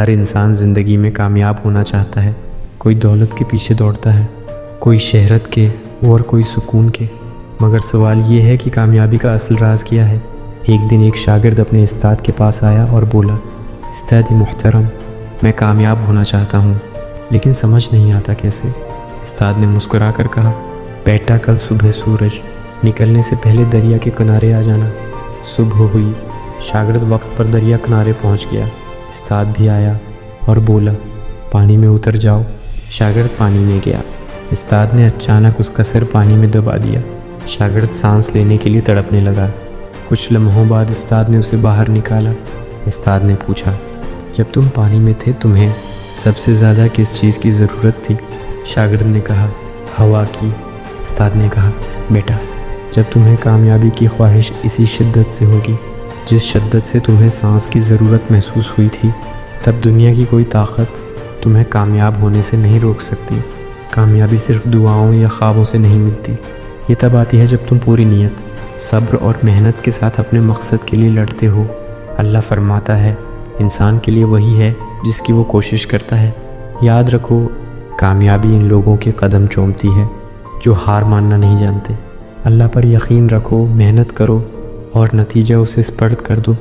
ہر انسان زندگی میں کامیاب ہونا چاہتا ہے۔ کوئی دولت کے پیچھے دوڑتا ہے، کوئی شہرت کے اور کوئی سکون کے، مگر سوال یہ ہے کہ کامیابی کا اصل راز کیا ہے؟ ایک دن ایک شاگرد اپنے استاد کے پاس آیا اور بولا، استاد محترم، میں کامیاب ہونا چاہتا ہوں لیکن سمجھ نہیں آتا کیسے۔ استاد نے مسکرا کر کہا، بیٹا کل صبح سورج نکلنے سے پہلے دریا کے کنارے آ جانا۔ صبح ہوئی، شاگرد وقت پر دریا کنارے پہنچ گیا۔ استاد بھی آیا اور بولا، پانی میں اتر جاؤ۔ شاگرد پانی میں گیا۔ استاد نے اچانک اس کا سر پانی میں دبا دیا۔ شاگرد سانس لینے کے لیے تڑپنے لگا۔ کچھ لمحوں بعد استاد نے اسے باہر نکالا۔ استاد نے پوچھا، جب تم پانی میں تھے تمہیں سب سے زیادہ کس چیز کی ضرورت تھی؟ شاگرد نے کہا، ہوا کی۔ استاد نے کہا، بیٹا، جب تمہیں کامیابی کی خواہش اسی شدت سے ہوگی جس شدت سے تمہیں سانس کی ضرورت محسوس ہوئی تھی، تب دنیا کی کوئی طاقت تمہیں کامیاب ہونے سے نہیں روک سکتی۔ کامیابی صرف دعاؤں یا خوابوں سے نہیں ملتی، یہ تب آتی ہے جب تم پوری نیت، صبر اور محنت کے ساتھ اپنے مقصد کے لیے لڑتے ہو۔ اللہ فرماتا ہے، انسان کے لیے وہی ہے جس کی وہ کوشش کرتا ہے۔ یاد رکھو، کامیابی ان لوگوں کے قدم چومتی ہے جو ہار ماننا نہیں جانتے۔ اللہ پر یقین رکھو، محنت کرو اور نتیجہ اسے سپرد کر دو۔